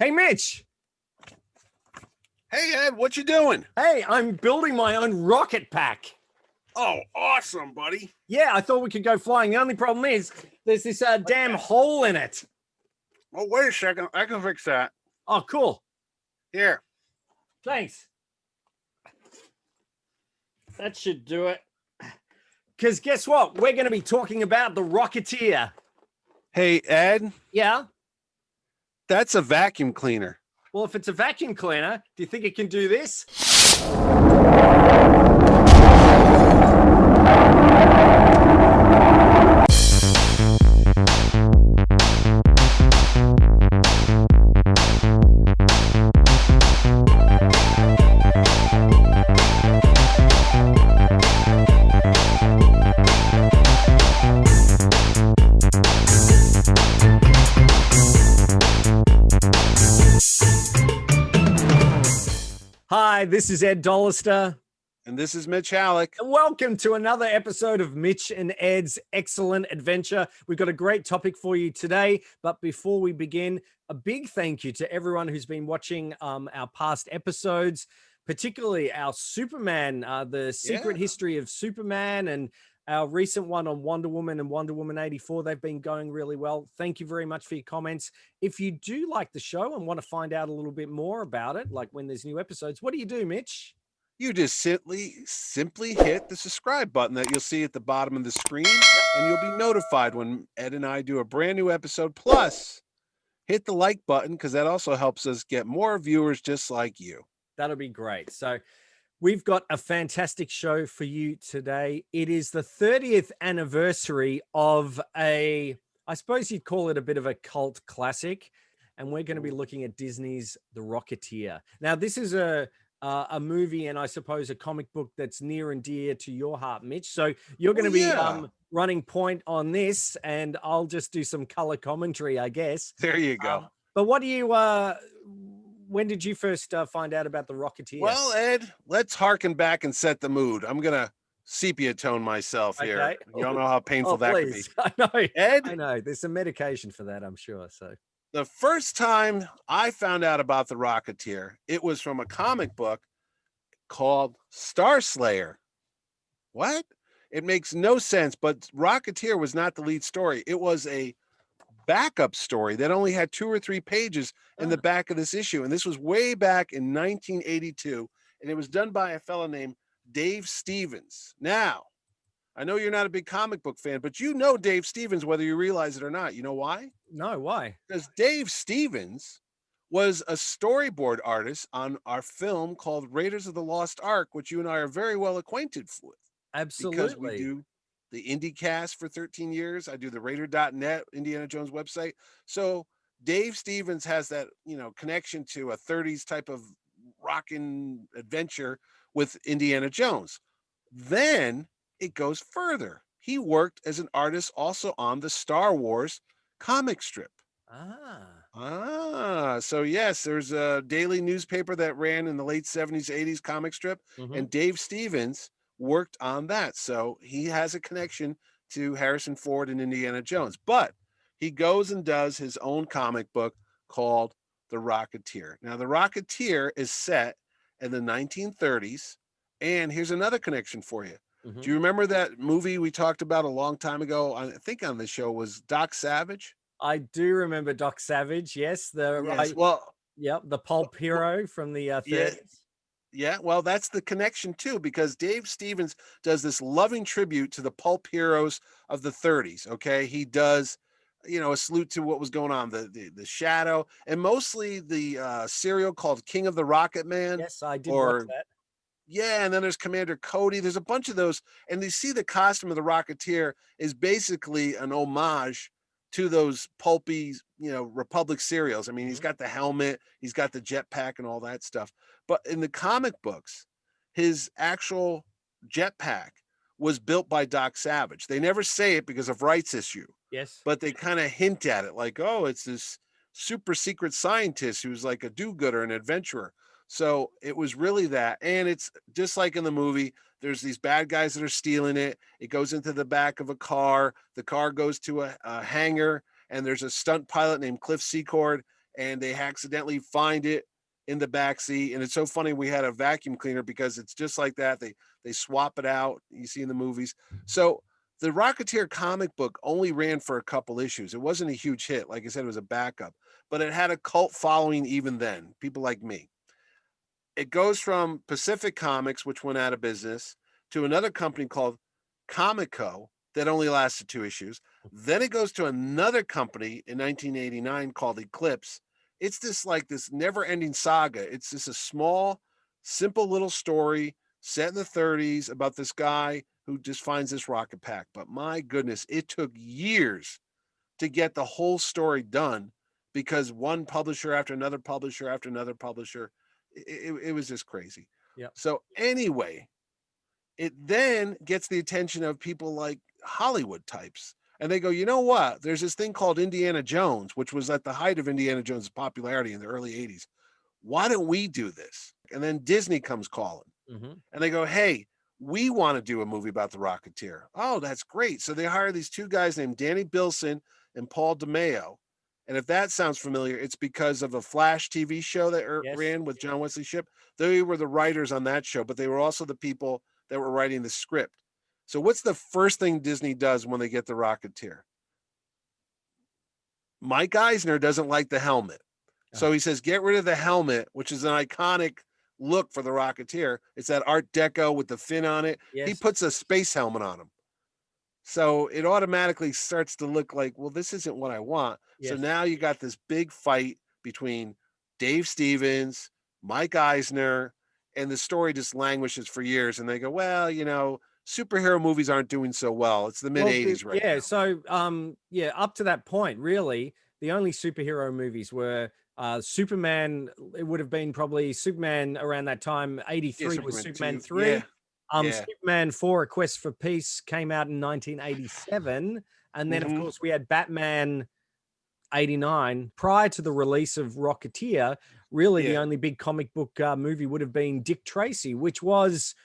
Hey, Mitch. Hey, Ed, what you doing? Hey, I'm building my own rocket pack. Oh, awesome, buddy. Yeah, I thought we could go flying. The only problem is there's this damn hole in it. Oh, wait a second. I can fix that. Oh, cool. Here. Thanks. That should do it. Because guess what? We're going to be talking about the Rocketeer. Hey, Ed, Yeah? that's a vacuum cleaner. Well, if it's a vacuum cleaner, do you think it can do this? Hi, this is Ed Dollister. And this is Mitch Halleck. And welcome to another episode of Mitch and Ed's Excellent Adventure. We've got a great topic for you today. But before we begin, a big thank you to everyone who's been watching our past episodes, particularly our Superman, the secret history of Superman, and our recent one on Wonder Woman and Wonder Woman 84. They've been going really well. Thank you very much for your comments. If you do like the show and want to find out a little bit more about it, like when there's new episodes, what do you do, Mitch? You just simply hit the subscribe button that you'll see at the bottom of the screen, and you'll be notified when Ed and I do a brand new episode. Plus, hit the like button because that also helps us get more viewers just like you. That'll be great. So we've got a fantastic show for you today. It is the 30th anniversary of I suppose you'd call it a bit of a cult classic. And we're going to be looking at Disney's The Rocketeer. Now, this is a movie and I suppose a comic book that's near and dear to your heart, Mitch. So you're going to be running point on this, and I'll just do some color commentary, I guess. There you go. But what do you, when did you first find out about the Rocketeer? Well, Ed, let's harken back and set the mood. I'm going to sepia tone myself here. Okay. You don't know how painful that could be. I know. Ed? I know. There's some medication for that, I'm sure. So the first time I found out about the Rocketeer, it was from a comic book called Star Slayer. What? It makes no sense, but Rocketeer was not the lead story. It was a backup story that only had 2 or 3 pages in the back of this issue. And this was way back in 1982. And it was done by a fellow named Dave Stevens. Now, I know you're not a big comic book fan, but you know Dave Stevens, whether you realize it or not. You know why? No, why? Because Dave Stevens was a storyboard artist on our film called Raiders of the Lost Ark, which you and I are very well acquainted with. Absolutely. Because we do the IndieCast for 13 years. I do the Raider.net, Indiana Jones website. So Dave Stevens has that, connection to a 30s type of rockin' adventure with Indiana Jones. Then it goes further. He worked as an artist also on the Star Wars comic strip. So yes, there's a daily newspaper that ran in the late 70s, 80s comic strip, and Dave Stevens worked on that. So he has a connection to Harrison Ford and Indiana Jones, but he goes and does his own comic book called The Rocketeer. Now, The Rocketeer is set in the 1930s, and here's another connection for you. Do you remember that movie we talked about a long time ago? I think on the show was Doc Savage. I do remember Doc Savage. Yes. The pulp hero from the 30s. Yeah, well, that's the connection too, because Dave Stevens does this loving tribute to the pulp heroes of the 30s. Okay, he does, a salute to what was going on, the Shadow, and mostly the serial called King of the Rocket Man. Yes, I did watch that. Yeah, and then there's Commander Cody. There's a bunch of those, and you see the costume of the Rocketeer is basically an homage to those pulpy, Republic serials. I mean, he's got the helmet, he's got the jetpack and all that stuff. But in the comic books, his actual jetpack was built by Doc Savage. They never say it because of rights issue. Yes. But they kind of hint at it like, oh, it's this super secret scientist who's like a do-gooder, an adventurer. So it was really that. And it's just like in the movie, there's these bad guys that are stealing it. It goes into the back of a car. The car goes to a hangar, and there's a stunt pilot named Cliff Secord, and they accidentally find it in the back seat. And it's so funny. We had a vacuum cleaner because it's just like that. They swap it out. You see in the movies. So the Rocketeer comic book only ran for a couple issues. It wasn't a huge hit. Like I said, it was a backup, but it had a cult following even then, people like me. It goes from Pacific Comics, which went out of business, to another company called Comico that only lasted 2 issues. Then it goes to another company in 1989 called Eclipse. It's this never-ending saga. It's just a small, simple little story set in the 30s about this guy who just finds this rocket pack. But my goodness, it took years to get the whole story done because one publisher after another publisher after another publisher, it was just crazy. Yeah. So anyway, it then gets the attention of people like Hollywood types. And they go, you know what? There's this thing called Indiana Jones, which was at the height of Indiana Jones' popularity in the early 80s. Why don't we do this? And then Disney comes calling. Mm-hmm. And they go, hey, we want to do a movie about the Rocketeer. Oh, that's great. So they hire these 2 guys named Danny Bilson and Paul DeMeo. And if that sounds familiar, it's because of a Flash TV show that ran with John Wesley Shipp. They were the writers on that show, but they were also the people that were writing the script. So what's the first thing Disney does when they get the Rocketeer? Mike Eisner doesn't like the helmet. So he says, get rid of the helmet, which is an iconic look for the Rocketeer. It's that Art Deco with the fin on it. Yes. He puts a space helmet on him. So it automatically starts to look like, well, this isn't what I want. Yes. So now you got this big fight between Dave Stevens, Mike Eisner, and the story just languishes for years. And they go, well, superhero movies aren't doing so well. It's the mid 80s right now. So up to that point, really, the only superhero movies were Superman. It would have been probably Superman around that time. 83 was Superman 3. Yeah. Superman 4, A Quest for Peace came out in 1987. And then, of course, we had Batman 89. Prior to the release of Rocketeer, really the only big comic book movie would have been Dick Tracy, which was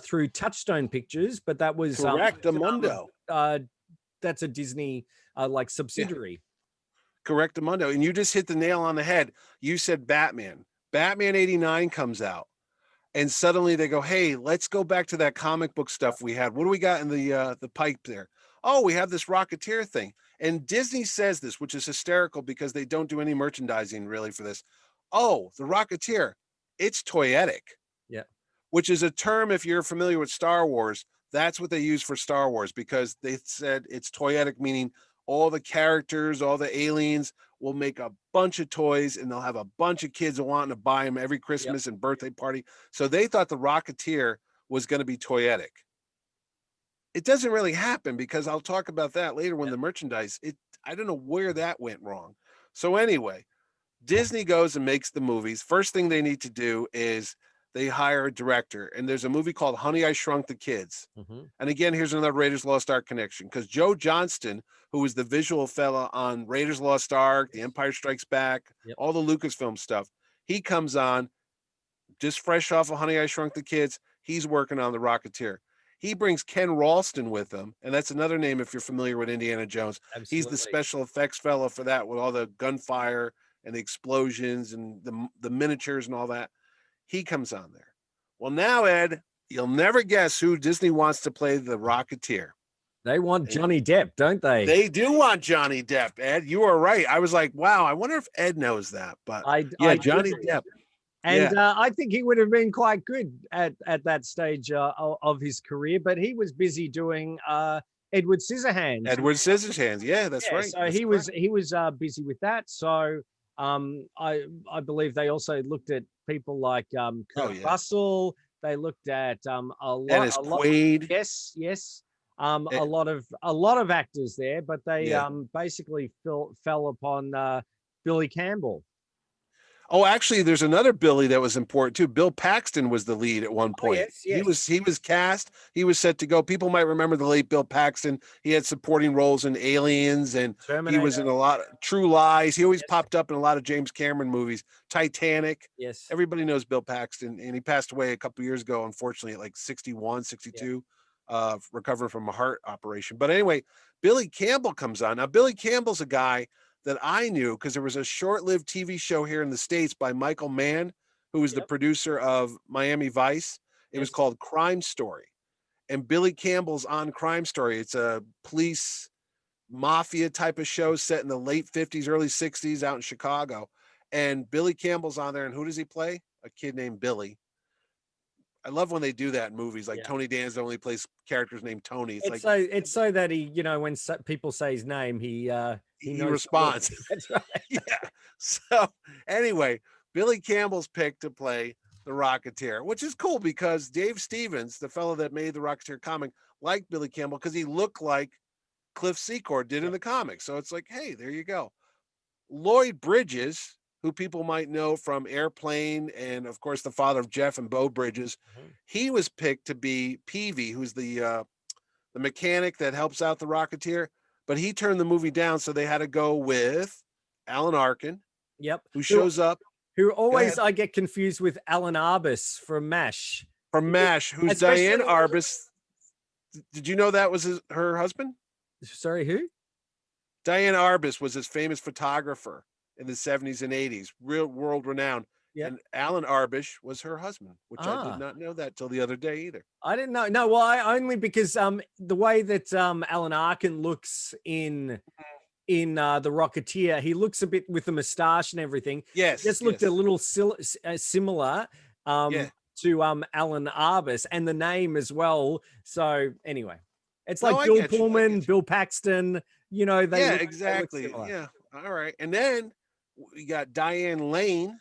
through Touchstone Pictures, but that was Correctamundo. That's a Disney subsidiary. Correctamundo. And you just hit the nail on the head. You said Batman. Batman 89 comes out. And suddenly they go, hey, let's go back to that comic book stuff we had. What do we got in the pipe there? Oh, we have this Rocketeer thing. And Disney says this, which is hysterical because they don't do any merchandising really for this. Oh, the Rocketeer, it's toyetic. Yeah. Which is a term, if you're familiar with Star Wars, that's what they use for Star Wars because they said it's toyetic, meaning all the characters, all the aliens will make a bunch of toys and they'll have a bunch of kids wanting to buy them every Christmas and birthday party. So they thought the Rocketeer was going to be toyetic. It doesn't really happen because I'll talk about that later when the merchandise, I don't know where that went wrong. So anyway, Disney goes and makes the movies. First thing they need to do is they hire a director, and there's a movie called Honey, I Shrunk the Kids. And again, here's another Raiders Lost Ark connection because Joe Johnston, who was the visual fella on Raiders Lost Ark, The Empire Strikes Back, all the Lucasfilm stuff, he comes on just fresh off of Honey, I Shrunk the Kids. He's working on the Rocketeer. He brings Ken Ralston with him, and that's another name if you're familiar with Indiana Jones. Absolutely. He's the special effects fellow for that with all the gunfire and the explosions and the miniatures and all that. He comes on there. Well, now, Ed, you'll never guess who Disney wants to play the Rocketeer. They want Johnny Depp, don't they? They do want Johnny Depp, Ed. You are right. I was like, wow, I wonder if Ed knows that. But Johnny Depp. And I think he would have been quite good at that stage of his career, but he was busy doing Edward Scissorhands. Edward Scissorhands, that's right. So he was busy with that. So I believe they also looked at people like Kurt Russell. They looked at a Quaid. Yes. A lot of actors there, but they basically fell upon Billy Campbell. Oh, actually, there's another Billy that was important too. Bill Paxton was the lead at one point. Yes. He was cast. He was set to go. People might remember the late Bill Paxton. He had supporting roles in Aliens, and Terminator. He was in a lot of True Lies. He always popped up in a lot of James Cameron movies. Titanic. Yes. Everybody knows Bill Paxton, and he passed away a couple years ago, unfortunately, at like 61, 62, recovering from a heart operation. But anyway, Billy Campbell comes on. Now, Billy Campbell's a guy that I knew because there was a short-lived TV show here in the States by Michael Mann, who was the producer of Miami Vice. It was called Crime Story. And Billy Campbell's on Crime Story. It's a police mafia type of show set in the late 50s, early 60s out in Chicago. And Billy Campbell's on there. And who does he play? A kid named Billy. I love when they do that in movies. Like Tony Danza only plays characters named Tony. It's so that he, when people say his name, he knows responds. That's right. Yeah. So anyway, Billy Campbell's picked to play the Rocketeer, which is cool because Dave Stevens, the fellow that made the Rocketeer comic, liked Billy Campbell because he looked like Cliff Secord did in the comics. So it's like, hey, there you go. Lloyd Bridges, who people might know from Airplane and, of course, the father of Jeff and Bo Bridges, he was picked to be Peavy, who's the mechanic that helps out the Rocketeer. But he turned the movie down, so they had to go with Alan Arkin, who shows up. Who always I get confused with Alan Arbus from MASH. From MASH, who's Diane Arbus. Did you know that was her husband? Sorry, who? Diane Arbus was his famous photographer in the 70s and 80s, real world renowned. And Alan Arbus was her husband, which I did not know that till the other day either. I didn't know. No, well, only because the way that Alan Arkin looks in the Rocketeer, he looks a bit with the mustache and everything. Yes, just looked a little similar to Alan Arbus, and the name as well. So anyway, it's like Bill Pullman, Bill Paxton. They exactly. Yeah, all right. And then we got Diane Lane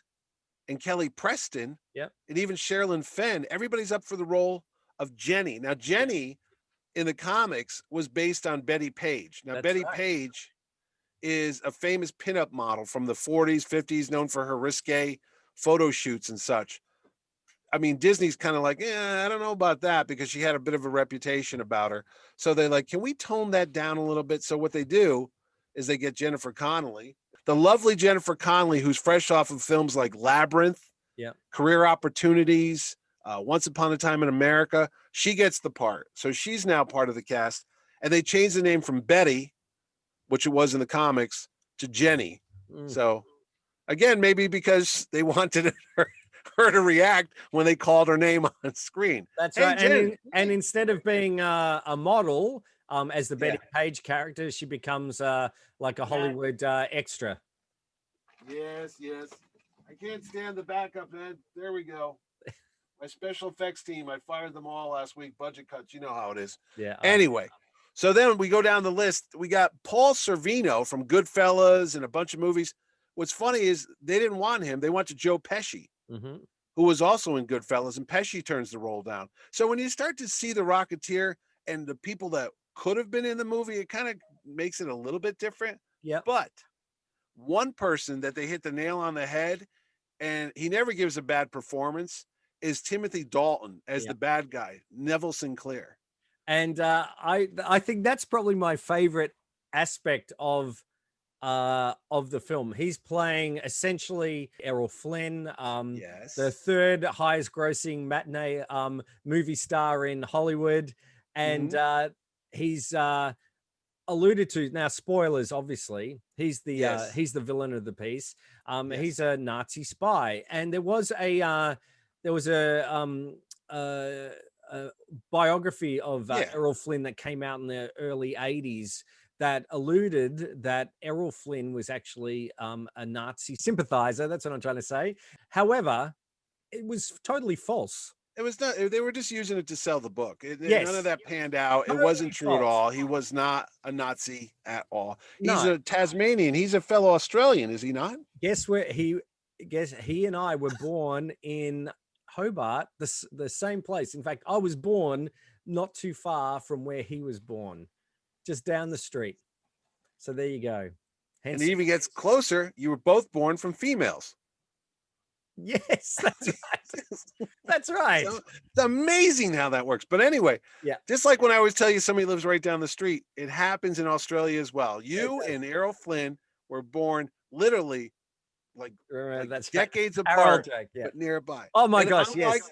and Kelly Preston. And even Sherilyn Fenn. Everybody's up for the role of Jenny. Now, Jenny in the comics was based on Betty Page. Now, Betty Page is a famous pinup model from the 40s, 50s, known for her risque photo shoots and such. I mean, Disney's kind of like, I don't know about that because she had a bit of a reputation about her. So they're like, can we tone that down a little bit? So what they do is they get Jennifer Connelly, the lovely Jennifer Connelly, who's fresh off of films like Labyrinth, Career Opportunities, Once Upon a Time in America. She gets the part. So she's now part of the cast. And they changed the name from Betty, which it was in the comics, to Jenny. So again, maybe because they wanted her to react when they called her name on screen. That's right. And instead of being a model, as the Betty Page character, she becomes like a Hollywood extra. Yes. I can't stand the backup, Ed. There we go. My special effects team, I fired them all last week. Budget cuts, you know how it is. Yeah. Anyway, so then we go down the list. We got Paul Sorvino from Goodfellas and a bunch of movies. What's funny is they didn't want him. They wanted Joe Pesci, who was also in Goodfellas, and Pesci turns the role down. So when you start to see the Rocketeer and the people that could have been in the movie, it kind of makes it a little bit different. But one person that they hit the nail on the head, and he never gives a bad performance, is Timothy Dalton as the bad guy, Neville Sinclair. And I think that's probably my favorite aspect of the film. He's playing essentially Errol Flynn, the third highest grossing matinee movie star in Hollywood. And he's alluded to, now spoilers, obviously, he's the villain of the piece. He's a Nazi spy. And there was a biography of Errol Flynn that came out in the early 80s that alluded that Errol Flynn was actually a Nazi sympathizer. That's what I'm trying to say. However, it was totally false. It was not. They were just using it to sell the book. None of that panned out. It wasn't true at all. He was not a Nazi at all. He's a Tasmanian. He's a fellow Australian, is he not? Guess he and I were born in Hobart, the same place. In fact, I was born not too far from where he was born, just down the street. So there you go. And it even gets closer. You were both born from females. Yes, that's right. That's right. So it's amazing how that works. But anyway, just like when I always tell you somebody lives right down the street, it happens in Australia as well. You and Errol Flynn were born literally like decades apart, but nearby. Oh my gosh, yes.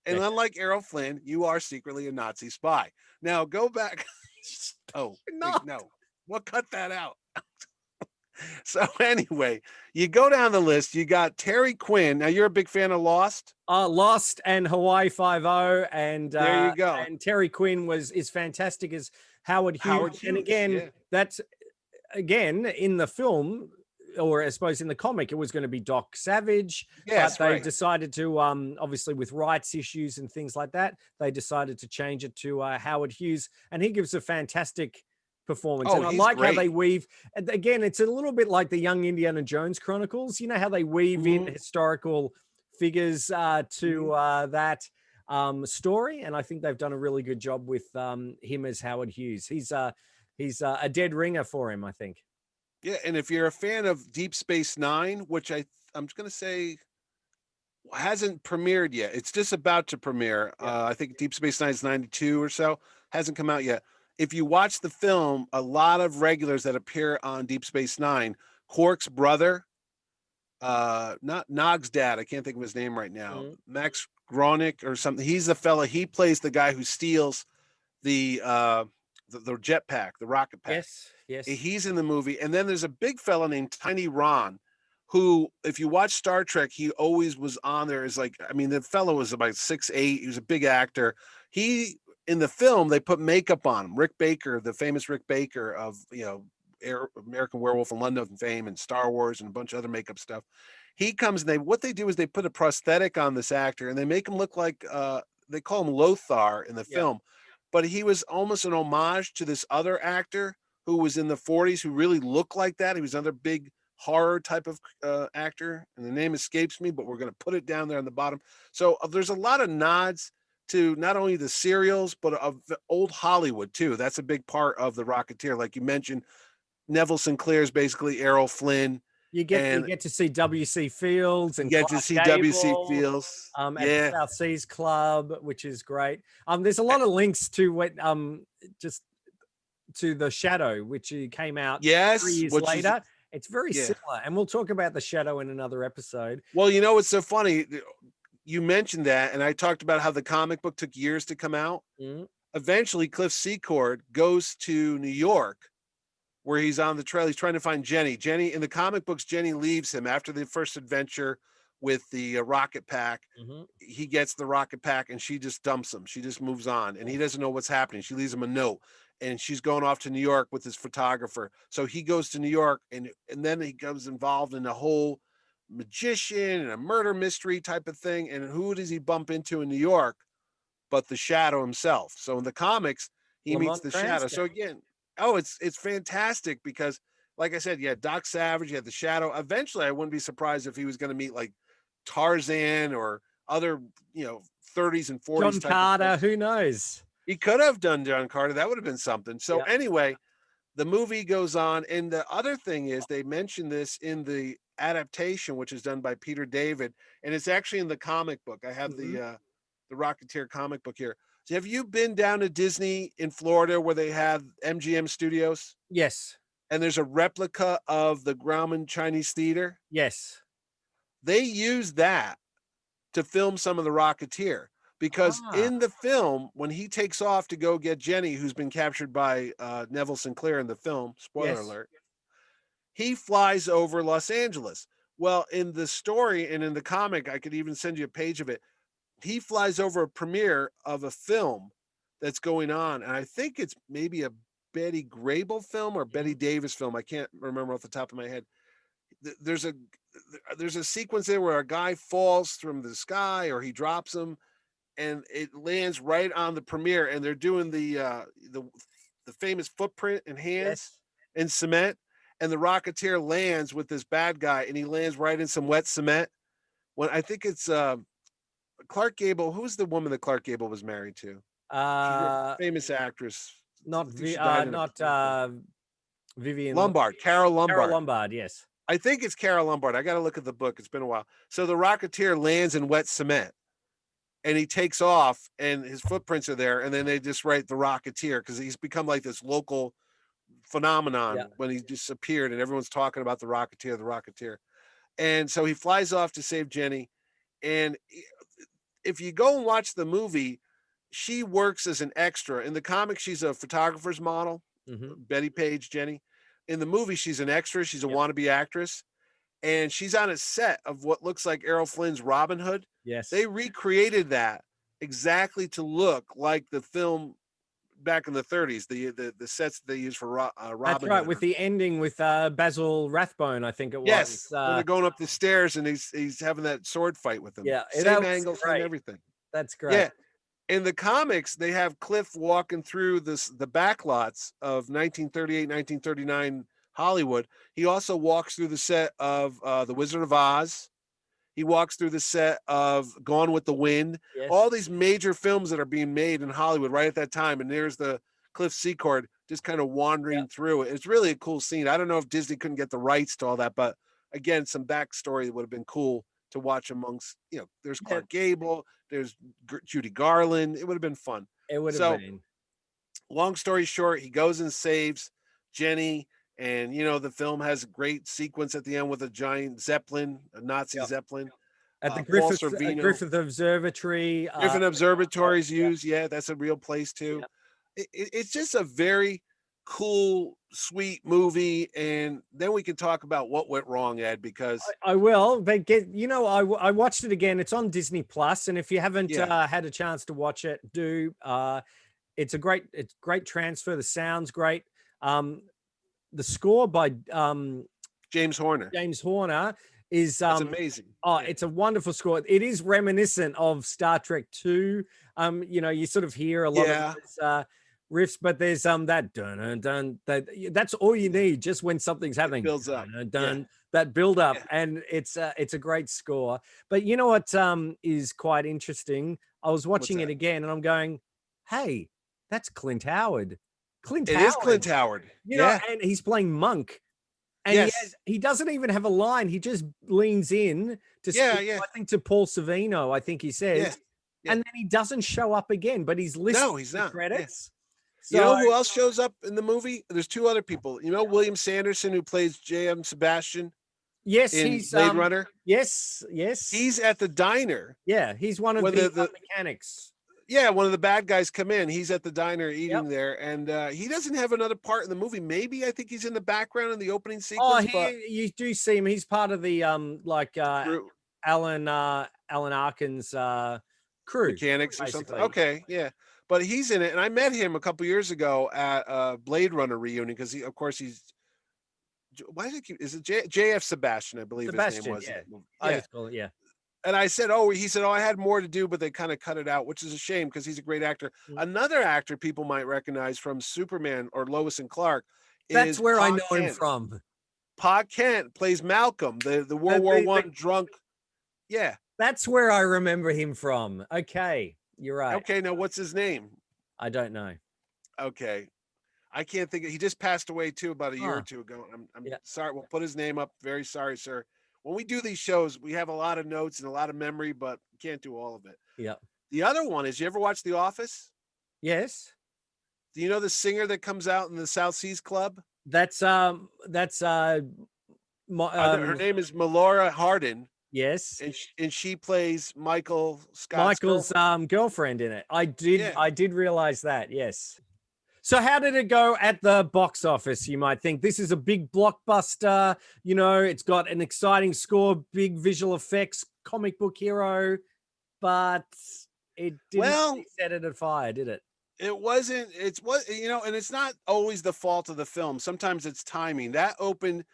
And unlike Errol Flynn, you are secretly a Nazi spy. Now go back. No. We'll cut that out. So anyway, you go down the list. You got Terry Quinn. Now you're a big fan of Lost. Lost and Hawaii Five-0, and There you go. Terry Quinn is fantastic as Howard Hughes. Howard Hughes, And again, yeah. that's again in the film, or I suppose in the comic, it was going to be Doc Savage. Yes, but they right. decided to, obviously with rights issues and things like that, they decided to change it to Howard Hughes, and he gives a fantastic performance. Oh, And I he's like how great. they weave. And again, it's a little bit like the Young Indiana Jones Chronicles. You know how they weave in historical figures to that story, and I think they've done a really good job with him as Howard Hughes. He's a dead ringer for him, I think. Yeah, and if you're a fan of Deep Space Nine, which I'm just going to say hasn't premiered yet, it's just about to premiere. I think Deep Space Nine is 92 or so, hasn't come out yet. If you watch the film, a lot of regulars that appear on Deep Space Nine, Quark's brother, not Nog's dad, I can't think of his name right now, Max Gronick or something. He's the fella. He plays the guy who steals the jetpack, the rocket pack. Yes. He's in the movie. And then there's a big fella named Tiny Ron, who, if you watch Star Trek, he always was on there. Is like, I mean, the fellow was about 6'8". He was a big actor. In the film, they put makeup on him. Rick Baker, the famous Rick Baker of, American Werewolf in London fame and Star Wars and a bunch of other makeup stuff. He comes and what they do is they put a prosthetic on this actor and they make him look like, they call him Lothar in the film, but he was almost an homage to this other actor who was in the 40s who really looked like that. He was another big horror type of actor, and the name escapes me, but we're going to put it down there on the bottom. So there's a lot of nods to not only the serials, but of the old Hollywood too. That's a big part of the Rocketeer. Like you mentioned, Neville Sinclair is basically Errol Flynn. You get to see W.C. Fields and get to see W.C. Fields at the South Seas Club, which is great. There's a lot of links to what just to The Shadow, which came out 3 years later. It's very similar, and we'll talk about The Shadow in another episode. Well, it's so funny. You mentioned that, and I talked about how the comic book took years to come out. Eventually, Cliff Secord goes to New York, where he's on the trail. He's trying to find Jenny. Jenny, in the comic books, Jenny leaves him after the first adventure with the rocket pack. He gets the rocket pack, and she just dumps him. She just moves on, and he doesn't know what's happening. She leaves him a note, and she's going off to New York with his photographer. So he goes to New York, and then he becomes involved in a whole magician and a murder mystery type of thing. And who does he bump into in New York but the Shadow himself? So in the comics, he meets the Shadow. So again, it's fantastic because, like I said, you had Doc Savage, you had the Shadow. Eventually, I wouldn't be surprised if he was going to meet like Tarzan or other, 30s and 40s. John Carter, who knows? He could have done John Carter. That would have been something. So anyway, the movie goes on. And the other thing is they mentioned this in the adaptation, which is done by Peter David. And it's actually in the comic book. I have the Rocketeer comic book here. So have you been down to Disney in Florida where they have MGM Studios? Yes. And there's a replica of the Grauman Chinese Theater? Yes. They use that to film some of the Rocketeer. Because in the film, when he takes off to go get Jenny, who's been captured by Neville Sinclair in the film, spoiler alert, he flies over Los Angeles. Well, in the story and in the comic, I could even send you a page of it. He flies over a premiere of a film that's going on. And I think it's maybe a Betty Grable film or Betty Davis film. I can't remember off the top of my head. There's a sequence there where a guy falls from the sky or he drops him, and it lands right on the premiere, and they're doing the famous footprint and hands in cement, and the Rocketeer lands with this bad guy, and he lands right in some wet cement. When I think it's Clark Gable. Who's the woman that Clark Gable was married to? She's a famous actress. Not Vivian Lombard. Carol Lombard. Carol Lombard, yes. I think it's Carol Lombard. I got to look at the book. It's been a while. So the Rocketeer lands in wet cement. And he takes off, and his footprints are there. And then they just write the Rocketeer because he's become like this local phenomenon when he disappeared, and everyone's talking about the Rocketeer. And so he flies off to save Jenny. And if you go and watch the movie, she works as an extra. In the comics, she's a photographer's model, Betty Page, Jenny. In the movie, she's an extra. She's a wannabe actress. And she's on a set of what looks like Errol Flynn's Robin Hood. Yes. They recreated that exactly to look like the film back in the 30s, the sets they used for Robin That's right, Hood. with the ending with Basil Rathbone, I think it was. Yes, when they're going up the stairs and he's having that sword fight with them. Yeah, Same that was angle, same great. everything. That's great. Yeah. In the comics, they have Cliff walking through the backlots of 1938, 1939 Hollywood. He also walks through the set of The Wizard of Oz. He walks through the set of Gone with the Wind. Yes. All these major films that are being made in Hollywood right at that time. And there's the Cliff Secord just kind of wandering through it. It's really a cool scene. I don't know if Disney couldn't get the rights to all that, but again, some backstory would have been cool to watch amongst, there's Clark Gable, there's Judy Garland. It would have been fun. It would have been. Long story short, he goes and saves Jenny. And, the film has a great sequence at the end with a giant Zeppelin, a Nazi Zeppelin. At the Griffith Observatory. Griffith Observatory is used. Yeah, that's a real place too. It's just a very cool, sweet movie. And then we can talk about what went wrong, Ed, because I will. But I watched it again. It's on Disney Plus, and if you haven't had a chance to watch it, do. It's a great transfer. The sound's great. The score by James Horner. Is amazing. It's a wonderful score. It is reminiscent of Star Trek 2. You sort of hear a lot of those, riffs, but there's that dun dun that's all you need just when something's happening. It builds up. That build up, and it's a great score. But you know what is quite interesting? I was watching it again, and I'm going, hey, that's Clint Howard. It is Clint Howard. And he's playing Monk. And he doesn't even have a line. He just leans in to speak, I think, to Paul Savino, I think he says. And then he doesn't show up again, but he's listed he's not. credits. So, you know who else shows up in the movie? There's two other people. William Sanderson, who plays J.M. Sebastian. Yes, he's Blade Runner. Yes. He's at the diner. Yeah, he's one of the mechanics. Yeah, one of the bad guys come in. He's at the diner eating there, and he doesn't have another part in the movie. Maybe I think he's in the background in the opening sequence. You do see him. He's part of the Alan Arkin's crew, mechanics or something. Okay, yeah, but he's in it, and I met him a couple years ago at a Blade Runner reunion because he's. Why is it JF Sebastian? I believe his name was. Yeah. I just call it, And I said, he said, I had more to do, but they kind of cut it out, which is a shame because he's a great actor. Another actor people might recognize from Superman or Lois and Clark. That's where I know him from. Pa Kent plays Malcolm, the World War I drunk. Yeah. That's where I remember him from. Okay. You're right. Okay. Now what's his name? I don't know. Okay. I can't think he just passed away too about a year or two ago. I'm sorry. We'll put his name up. Very sorry, sir. When we do these shows, we have a lot of notes and a lot of memory, but can't do all of it. Yeah. The other one is, you ever watch The Office? Yes. Do you know the singer that comes out in the South Seas Club? Her name is Melora Hardin. Yes. And she plays Michael's girlfriend in it. I did realize that. Yes. So how did it go at the box office? You might think this is a big blockbuster. It's got an exciting score, big visual effects, comic book hero, but it didn't set it afire, did it? It wasn't. And it's not always the fault of the film. Sometimes it's timing. That opened,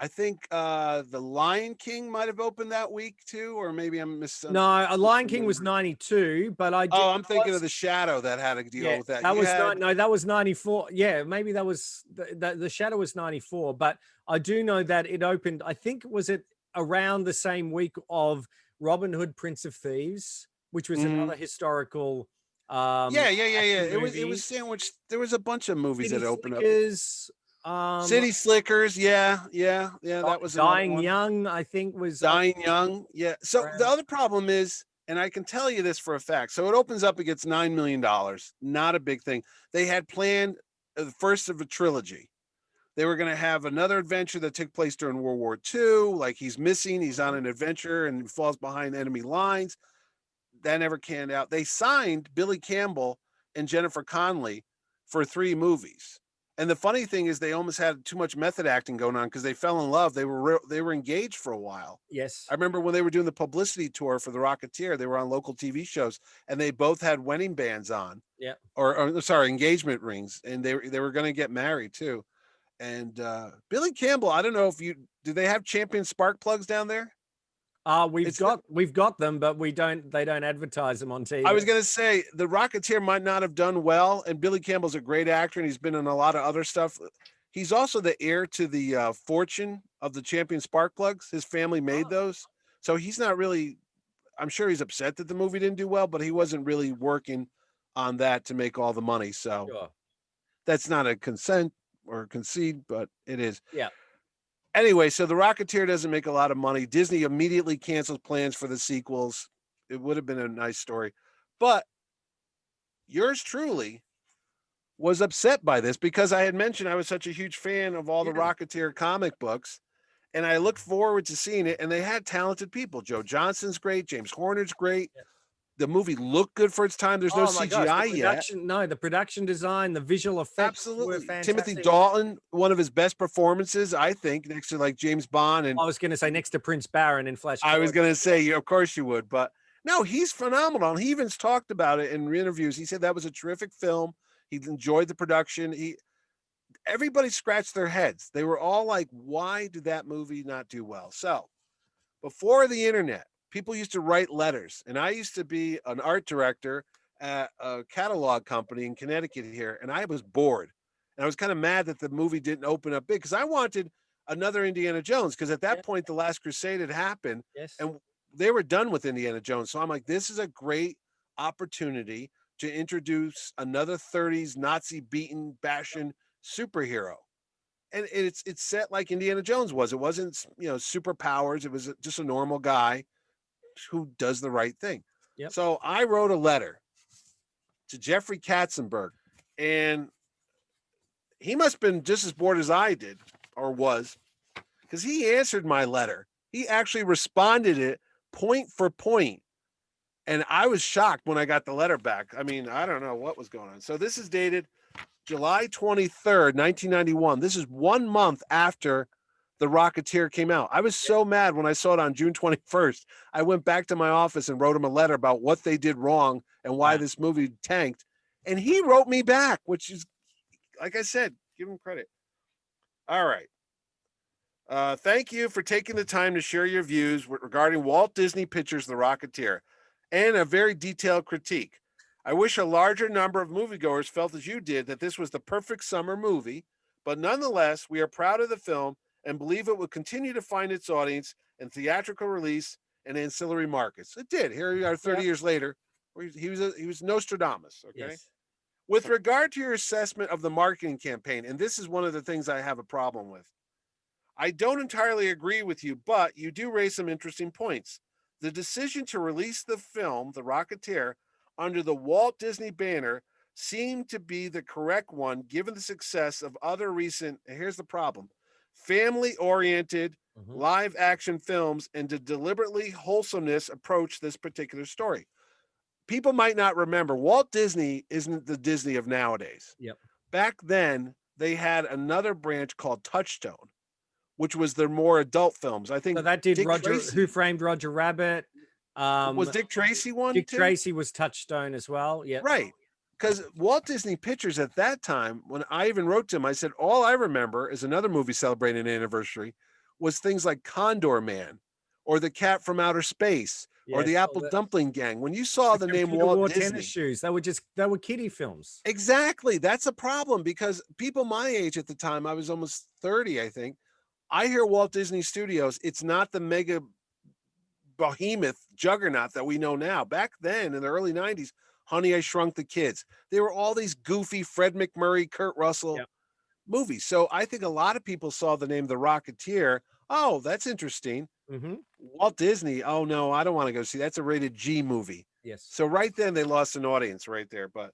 I think The Lion King might have opened that week too, or maybe I'm missing. No, Lion King was 92, but I'm thinking of The Shadow that had to deal with that. That was 94. Yeah, maybe that was the Shadow was 94, but I do know that it opened. I think was it around the same week of Robin Hood, Prince of Thieves, which was another historical. It was sandwiched. There was a bunch of movies that opened up. City Slickers, that was Dying Young, I think was Dying Young. Yeah. So the other problem is, and I can tell you this for a fact. So it opens up, it gets $9 million. Not a big thing. They had planned the first of a trilogy. They were going to have another adventure that took place during World War II. Like he's missing, he's on an adventure and falls behind enemy lines. That never canned out. They signed Billy Campbell and Jennifer Connelly for 3 movies. And the funny thing is, they almost had too much method acting going on because they fell in love. They were engaged for a while. Yes. I remember when they were doing the publicity tour for the Rocketeer, they were on local TV shows, and they both had wedding bands on, Yeah. or sorry, engagement rings, and they were going to get married too. And Billy Campbell, I don't know if do they have Champion spark plugs down there? We've It's not, got them, but they don't advertise them on I was TV. going to say the Rocketeer might not have done well, and Billy Campbell's a great actor, and he's been in a lot of other stuff. He's also the heir to the fortune of the Champion spark plugs. His family made those, so he's not really. I'm sure he's upset that the movie didn't do well, but he wasn't really working on that to make all the money. So Sure. that's not a consent or concede, but it is. Yeah. Anyway, so the Rocketeer doesn't make a lot of money. Disney immediately cancels plans for the sequels. It would have been a nice story, but yours truly was upset by this because I had mentioned I was such a huge fan of all the Rocketeer comic books, and I looked forward to seeing it. And they had talented people. Joe Johnston's great. James Horner's great. Yeah. The movie looked good for its time. There's no Oh my gosh, CGI the yet. production, no, the production design, the visual effects were Absolutely. fantastic. Timothy Dalton, one of his best performances, I think, next to like James Bond. And I was going to say next to Prince Baron in Flash. I was Gordon. going to say, of course you would, but no, he's phenomenal. He even talked about it in interviews. He said that was a terrific film. He enjoyed the production. Everybody scratched their heads. They were all like, why did that movie not do well? So before the internet, people used to write letters, and I used to be an art director at a catalog company in Connecticut here, and I was bored. And I was kind of mad that the movie didn't open up big because I wanted another Indiana Jones, because at that point, The Last Crusade had happened, Yes. and they were done with Indiana Jones. So I'm like, this is a great opportunity to introduce another 30s Nazi beaten, bashing superhero. And it's set like Indiana Jones was. It wasn't, superpowers. It was just a normal guy who does the right thing. Yep. So I wrote a letter to Jeffrey Katzenberg, and he must have been just as bored as I did, or was, because he answered my letter. He actually responded it point for point. And I was shocked when I got the letter back. I mean, I don't know what was going on. So this is dated July 23rd, 1991. This is 1 month after The Rocketeer came out. I was so mad when I saw it on June 21st. I went back to my office and wrote him a letter about what they did wrong and why this movie tanked. And he wrote me back, which is, like I said, give him credit. All right. Thank you for taking the time to share your views regarding Walt Disney Pictures' The Rocketeer and a very detailed critique. I wish a larger number of moviegoers felt as you did, that this was the perfect summer movie, but nonetheless, we are proud of the film and believe it will continue to find its audience in theatrical release and ancillary markets. It did. Here we are 30 years later. He was Nostradamus, okay? Yes. With regard to your assessment of the marketing campaign, and this is one of the things I have a problem with, I don't entirely agree with you, but you do raise some interesting points. The decision to release the film, The Rocketeer, under the Walt Disney banner seemed to be the correct one, given the success of other recent, and here's the problem, family-oriented live action films, and the deliberately wholesomeness approach this particular story. People might not remember, Walt Disney isn't the Disney of nowadays. Yep. Back then, they had another branch called Touchstone, which was their more adult films. I think so that did Dick Roger, Tracy, Who Framed Roger Rabbit. was Dick Tracy one? Dick too? Tracy was Touchstone as well. Yeah. Right. Because Walt Disney Pictures at that time, when I even wrote to him, I said, all I remember is another movie celebrating an anniversary was things like Condor Man or The Cat from Outer Space or The Apple Dumpling Gang. When you saw the name Walt Disney, tennis shoes, they were kiddie films. Exactly. That's a problem, because people my age at the time, I was almost 30, I think. I hear Walt Disney Studios. It's not the mega behemoth juggernaut that we know now. Back then in the early 90s, Honey, I Shrunk the Kids. They were all these goofy Fred McMurray, Kurt Russell movies. So I think a lot of people saw the name The Rocketeer. Oh, that's interesting. Walt Disney. Oh, no, I don't want to go see. That's a rated G movie. Yes. So right then they lost an audience right there. But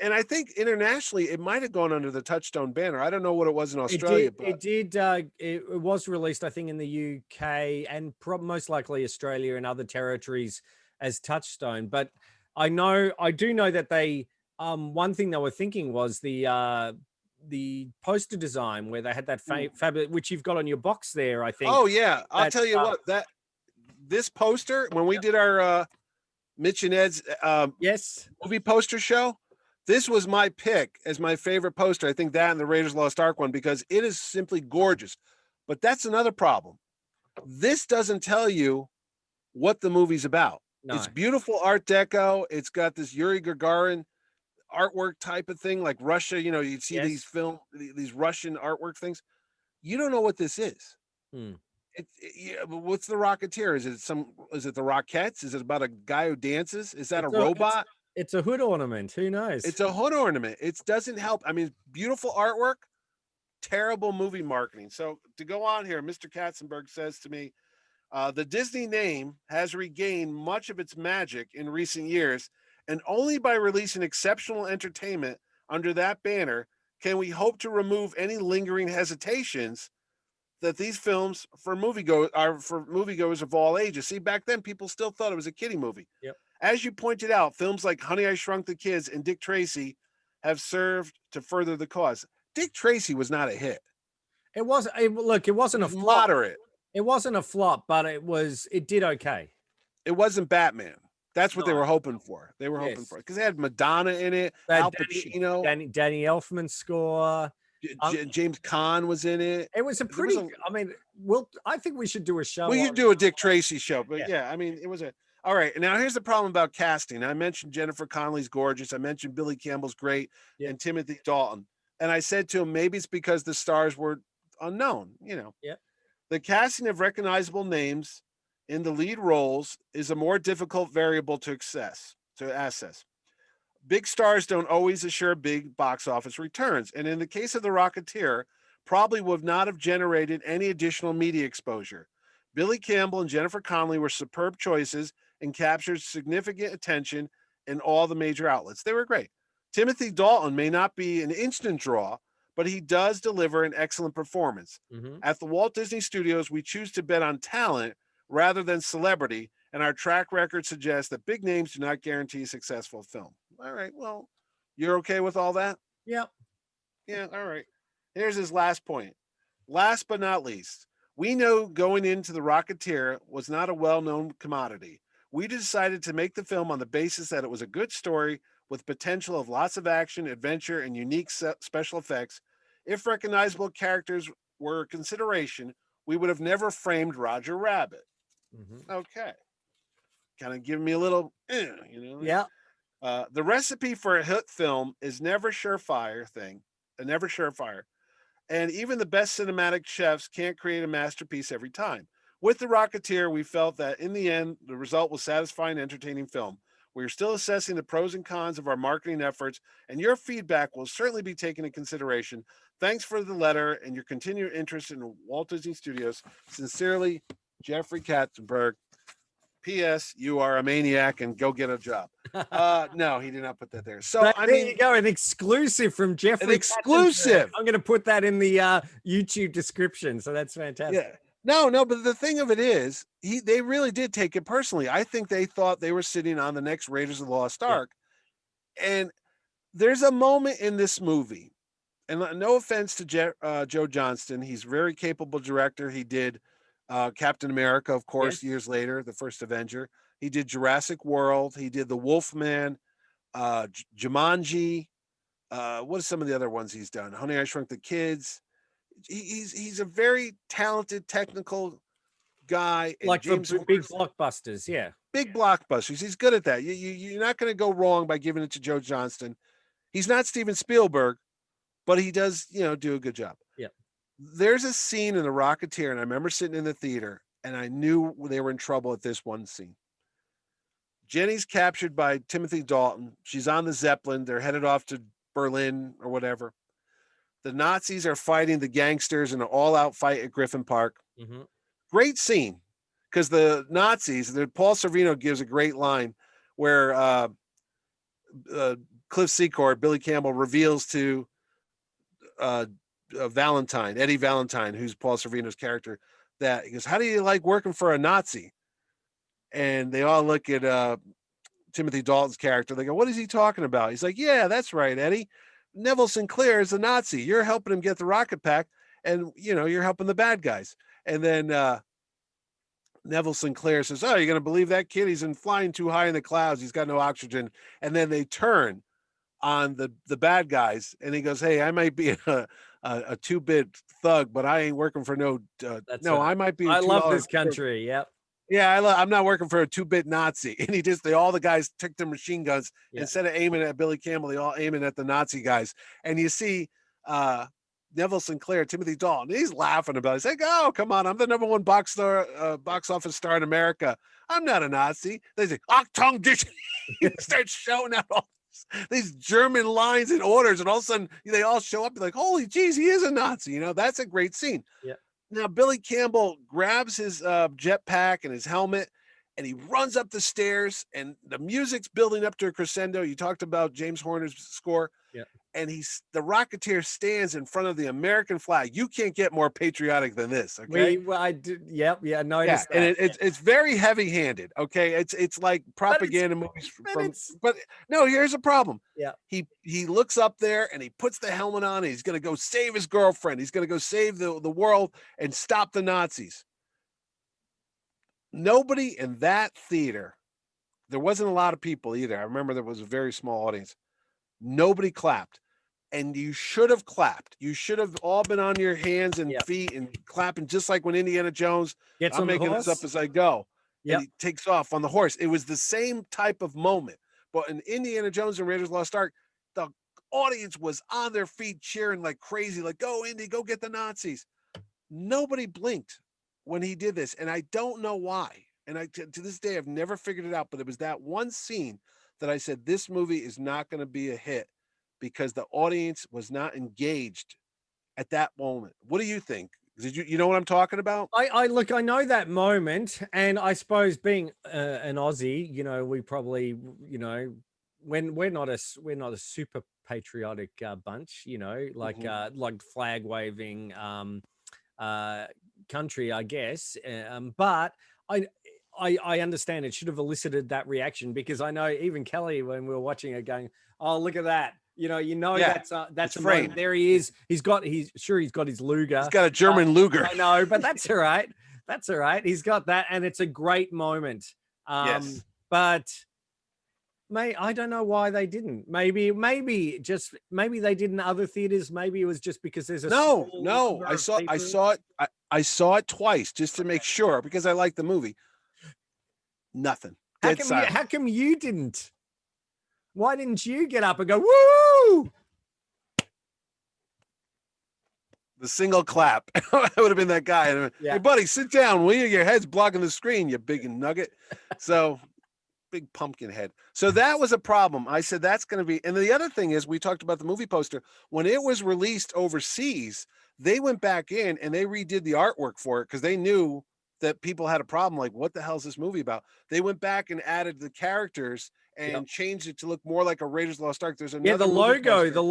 and I think internationally it might have gone under the Touchstone banner. I don't know what it was in Australia. It was released, I think, in the UK and most likely Australia and other territories as Touchstone. But I do know that they, one thing they were thinking was the the poster design where they had that fabulous, which you've got on your box there, I think. Oh yeah, I'll That, tell you what, that this poster, when we did our Mitch and Ed's yes, movie poster show, this was my pick as my favorite poster. I think that and the Raiders of the Lost Ark one, because it is simply gorgeous. But that's another problem. This doesn't tell you what the movie's about. no, It's beautiful Art Deco. It's got this Yuri Gagarin artwork type of thing, like Russia. You know, you see yes. these Russian artwork things. You don't know what this is. Hmm. Yeah, but what's the Rocketeer? Is it the Rockettes? Is it about a guy who dances? Is that a robot? It's a hood ornament. Who knows? It's a hood ornament. It doesn't help. I mean, beautiful artwork, terrible movie marketing. So to go on here, Mr. Katzenberg says to me, the Disney name has regained much of its magic in recent years, and only by releasing exceptional entertainment under that banner can we hope to remove any lingering hesitations that these films are for moviegoers of all ages. See, back then people still thought it was a kiddie movie. Yep. As you pointed out, films like Honey, I Shrunk the Kids and Dick Tracy have served to further the cause. Dick Tracy was not a hit. It wasn't. Look, it wasn't a flop. Moderate. It wasn't a flop, but it did okay. It wasn't Batman. That's what they were hoping for. They were hoping for it because they had Madonna in it, Al Pacino, Danny Elfman score. James Caan was in it. It was I mean, I think we should do a show. We could do a Dick Tracy show, but yeah, I mean, it was all right. And now here's the problem about casting. I mentioned Jennifer Connelly's gorgeous. I mentioned Billy Campbell's great, and Timothy Dalton. And I said to him, maybe it's because the stars were unknown. You know, the casting of recognizable names in the lead roles is a more difficult variable to assess. Big stars don't always assure big box office returns. And in the case of The Rocketeer, probably would not have generated any additional media exposure. Billy Campbell and Jennifer Connelly were superb choices and captured significant attention in all the major outlets. They were great. Timothy Dalton may not be an instant draw, but he does deliver an excellent performance. Mm-hmm. At the Walt Disney Studios, we choose to bet on talent rather than celebrity, and our track record suggests that big names do not guarantee a successful film. All right, well, you're okay with all that? Yep. Yeah, all right. Here's his last point. Last but not least, we know going into The Rocketeer was not a well-known commodity. We decided to make the film on the basis that it was a good story with potential of lots of action, adventure, and unique special effects. If recognizable characters were a consideration, we would have never framed Roger Rabbit. Mm-hmm. Okay. Kind of giving me a little, you know? Yeah. The recipe for a hit film is never surefire. And even the best cinematic chefs can't create a masterpiece every time. With The Rocketeer, we felt that in the end, the result was satisfying, entertaining film. We are still assessing the pros and cons of our marketing efforts, and your feedback will certainly be taken into consideration. Thanks for the letter and your continued interest in Walt Disney Studios. Sincerely, Jeffrey Katzenberg. P.S. You are a maniac and go get a job. No, he did not put that there. So there you go, an exclusive from Jeffrey. An exclusive. I'm going to put that in the YouTube description. So that's fantastic. Yeah. No, but the thing of it is, they really did take it personally. I think they thought they were sitting on the next Raiders of the Lost Ark. And there's a moment in this movie, and no offense to Joe Johnston, he's a very capable director. He did Captain America, of course, years later, the first Avenger. He did Jurassic World. He did The Wolfman, Jumanji. What are some of the other ones he's done? Honey, I Shrunk the Kids. He's a very talented technical guy. Like James big blockbusters, big blockbusters. He's good at that. You're not going to go wrong by giving it to Joe Johnston. He's not Steven Spielberg, but he does, do a good job. Yeah. There's a scene in The Rocketeer, and I remember sitting in the theater, and I knew they were in trouble at this one scene. Jenny's captured by Timothy Dalton. She's on the Zeppelin. They're headed off to Berlin or whatever. The Nazis are fighting the gangsters in an all-out fight at Griffin Park. Mm-hmm. Great scene, because the Nazis, Paul Sorvino gives a great line where Cliff Secord, Billy Campbell, reveals to Eddie Valentine, who's Paul Sorvino's character, that he goes, "How do you like working for a Nazi?" And they all look at Timothy Dalton's character. They go, "What is he talking about?" He's like, "Yeah, that's right, Eddie. Neville Sinclair is a Nazi. You're helping him get the rocket pack, and you're helping the bad guys. And then Neville Sinclair says, "Oh, you're going to believe that kid? He's flying too high in the clouds. He's got no oxygen." And then they turn on the bad guys, and he goes, "Hey, I might be a 2-bit thug, but I ain't working for no. That's No, right. I might be. I love this country. Yep. Yeah, I'm not working for a 2-bit Nazi." And all the guys took their machine guns. Yeah. Instead of aiming at Billy Campbell, they all aiming at the Nazi guys. And you see Neville Sinclair, Timothy Dalton, he's laughing about it. He's like, "Oh, come on, I'm the #1 box office star in America. I'm not a Nazi." They say, "Achtung dich." He starts shouting out all these German lines and orders, and all of a sudden they all show up. Like, holy geez, he is a Nazi. That's a great scene. Yeah. Now, Billy Campbell grabs his jetpack and his helmet, and he runs up the stairs, and the music's building up to a crescendo. You talked about James Horner's score. Yeah. And the Rocketeer stands in front of the American flag. You can't get more patriotic than this, okay? I did. Yep. Yeah. Noticed that. And it's very heavy-handed, okay? It's like propaganda movies but no, here's a problem. Yeah. He looks up there and he puts the helmet on, and he's going to go save his girlfriend. He's going to go save the world and stop the Nazis. Nobody in that theater, there wasn't a lot of people either. I remember there was a very small audience. Nobody clapped. And you should have clapped. You should have all been on your hands and feet and clapping, just like when Indiana Jones, I'm making this up as I go. And he takes off on the horse. It was the same type of moment. But in Indiana Jones and Raiders of the Lost Ark, the audience was on their feet cheering like crazy, like, "Go, Indy, go get the Nazis." Nobody blinked when he did this. And I don't know why. And to this day, I've never figured it out. But it was that one scene that I said, this movie is not going to be a hit, because the audience was not engaged at that moment. What do you think? Did you know what I'm talking about? I know that moment, and I suppose being an Aussie, we probably, when we're not a super patriotic bunch, like flag waving country, I guess. But I understand it should have elicited that reaction, because I know even Kelly, when we were watching it, going, "Oh, look at that." That's a moment. There he is. He's got his Luger. He's got a German Luger. I know, but that's all right. That's all right. He's got that, and it's a great moment. Yes. But I don't know why they didn't. Maybe they did in other theaters. Maybe it was just because there's a no. I saw it. I saw it twice just to make sure, because I like the movie. Nothing. How come you didn't? Why didn't you get up and go, "Woo"? The single clap. I would have been that guy. Hey, buddy, sit down, will you? Your head's blocking the screen, you big nugget. So, big pumpkin head. So that was a problem. I said, that's going to be. And the other thing is, we talked about the movie poster. When it was released overseas, they went back in and they redid the artwork for it, because they knew that people had a problem. Like, what the hell is this movie about? They went back and added the characters and changed it to look more like a Raiders of the Lost Ark. There's another the logo is the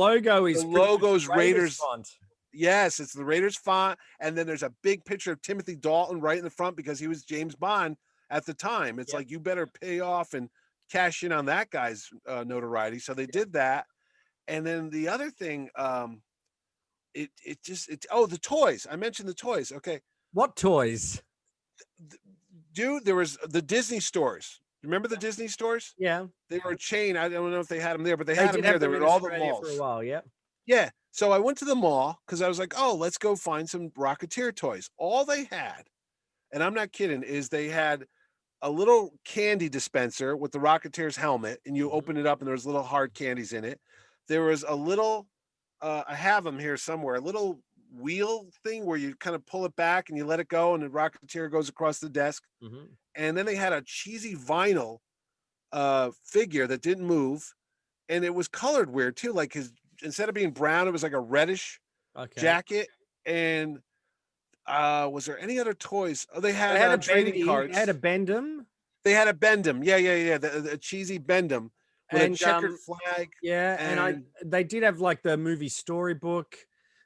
logo's Raiders font. Yes, it's the Raiders font, and then there's a big picture of Timothy Dalton right in the front, because he was James Bond at the time. It's like, you better pay off and cash in on that guy's notoriety. So they did that. And then the other thing, the toys. I mentioned the toys. Okay. What toys? Dude, there was the Disney stores. Remember the Disney stores? Yeah. They were a chain. I don't know if they had them there, but they had them there. They were at all the malls. For a while, yeah. Yeah. So I went to the mall because I was like, oh, let's go find some Rocketeer toys. All they had, and I'm not kidding, is they had a little candy dispenser with the Rocketeer's helmet, and you open it up and there's little hard candies in it. There was a little, I have them here somewhere, a little wheel thing where you kind of pull it back and you let it go, and the Rocketeer goes across the desk. Mm-hmm. And then they had a cheesy vinyl figure that didn't move, and it was colored weird too. Like instead of being brown, it was like a reddish jacket. And was there any other toys? Oh, they had a trading cards. They had a Bendham. They had a Bendham. Yeah. The cheesy Bendham with a checkered flag. Yeah, and they did have like the movie Storybook.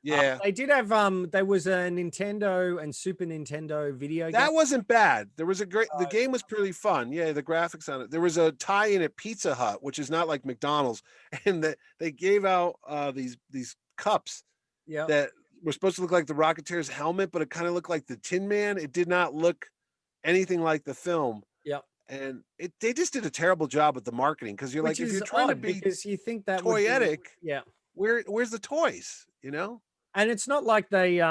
Yeah. They did have there was a Nintendo and Super Nintendo video game. That wasn't bad. There was the game was pretty fun. Yeah, the graphics on it. There was a tie-in at Pizza Hut, which is not like McDonald's, and they gave out these cups Yeah. that were supposed to look like the Rocketeer's helmet, but it kind of looked like the Tin Man. It did not look anything like the film. Yeah. And they just did a terrible job with the marketing, because you're Which like, if is you're trying to odd be because you think that would be, toyetic, yeah. where's the toys? You know? And it's not like they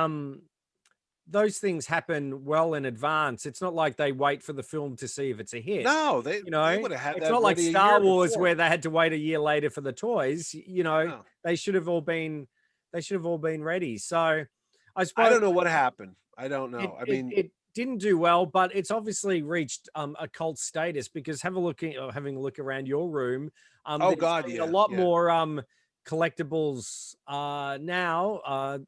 those things happen well in advance. It's not like they wait for the film to see if it's a hit. No, they You know, would have had it's that not like ready a Star year Wars before. where they had to wait a year later for the toys. You know, No. they should have all been ready. So I suppose I don't know what happened. I don't know. it didn't do well, but it's obviously reached a cult status, because having a look around your room, Oh there's God, been yeah, a lot yeah. more collectibles now.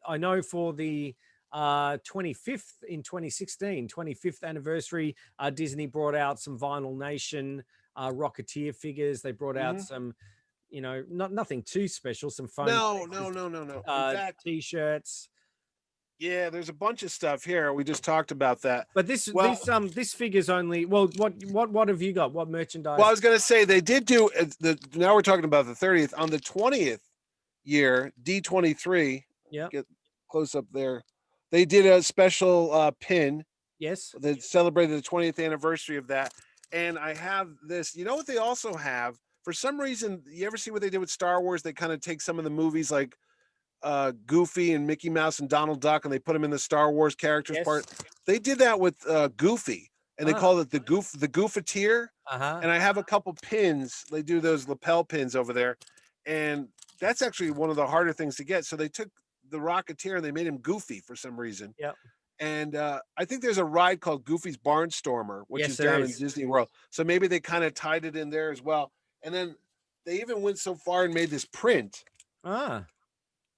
I know for the 25th in 2016, 25th anniversary, Disney brought out some Vinyl Nation Rocketeer figures. They brought out some, you know, nothing too special, some phone No. cases, In fact, t-shirts. yeah, there's a bunch of stuff here. We just talked about that. But this figure's only, well, what have you got? What merchandise? Well, I was going to say they did do now we're talking about the 30th. On the 20th year, D23. Yeah. Get close up there. They did a special pin. Yes. That celebrated the 20th anniversary of that. And I have this. You know what they also have? For some reason, you ever see what they did with Star Wars? They kind of take some of the movies like Goofy and Mickey Mouse and Donald Duck, and they put them in the Star Wars characters part. They did that with Goofy, and they called it the Goofateer. And I have a couple pins. They do those lapel pins over there, and that's actually one of the harder things to get. So they took the Rocketeer and they made him Goofy for some reason. Yep. And I think there's a ride called Goofy's Barnstormer, which is down in Disney World. So maybe they kind of tied it in there as well. And then they even went so far and made this print,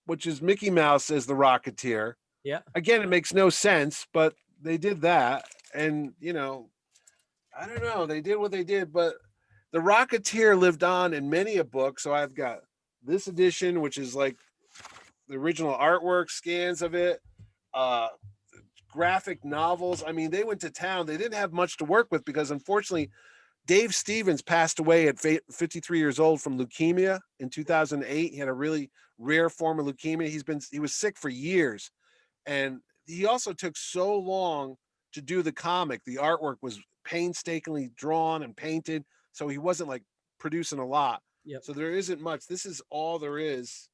which is Mickey Mouse as the Rocketeer. Yeah. Again, it makes no sense, but they did that. And, you know, I don't know. They did what they did, but the Rocketeer lived on in many a book. So I've got this edition, which is like the original artwork, scans of it, graphic novels. I mean, they went to town. They didn't have much to work with because, unfortunately, Dave Stevens passed away at 53 years old from leukemia in 2008. He had a really rare form of leukemia. He was sick for years, and he also took so long to do the comic. The artwork was painstakingly drawn and painted, so he wasn't like producing a lot. Yep. So there isn't much. This is all there is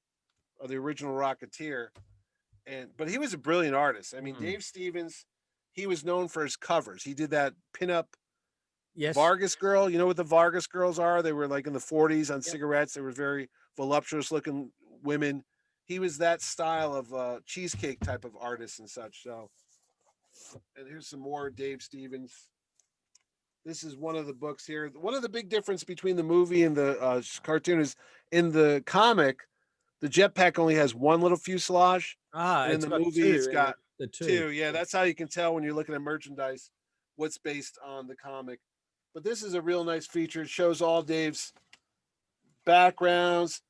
of the original Rocketeer. But he was a brilliant artist. I mean, Dave Stevens, he was known for his covers. He did that pinup Vargas girl. You know what the Vargas girls are? They were like in the 40s on cigarettes. They were very voluptuous looking women. He was that style of cheesecake type of artist and such. So, and here's some more Dave Stevens. This is one of the books here. One of the big difference between the movie and the cartoon is in the comic, the jetpack only has one little fuselage. And in the movie, it's got the two. Two. Yeah, that's how you can tell when you're looking at merchandise what's based on the comic. But this is a real nice feature. It shows all Dave's backgrounds.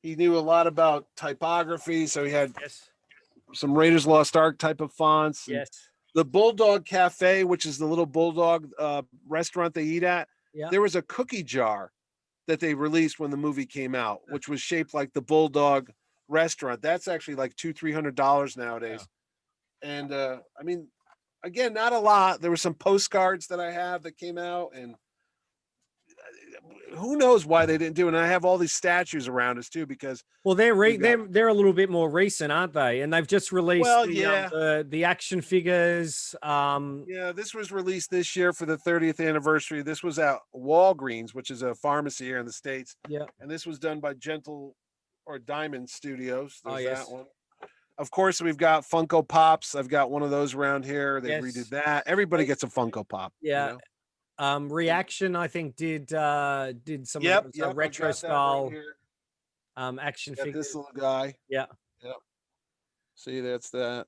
He knew a lot about typography, so he had some Raiders Lost Ark type of fonts. Yes. The Bulldog Cafe, which is the little bulldog restaurant they eat at, there was a cookie jar that they released when the movie came out, which was shaped like the Bulldog restaurant. That's actually like $200-300 nowadays. And I mean, again, not a lot. There were some postcards that I have that came out, and who knows why they didn't do it. And I have all these statues around us too, because they're a little bit more recent, aren't they? And they've just released the action figures. This was released this year for the 30th anniversary. This was at Walgreens, which is a pharmacy here in the States. Yeah. And this was done by Diamond Studios. There's that one. Of course, we've got Funko Pops. I've got one of those around here. They redid that. Everybody gets a Funko Pop. Yeah. You know? Reaction, I think, did some retro style action figures. This little guy. Yeah. See, that's that.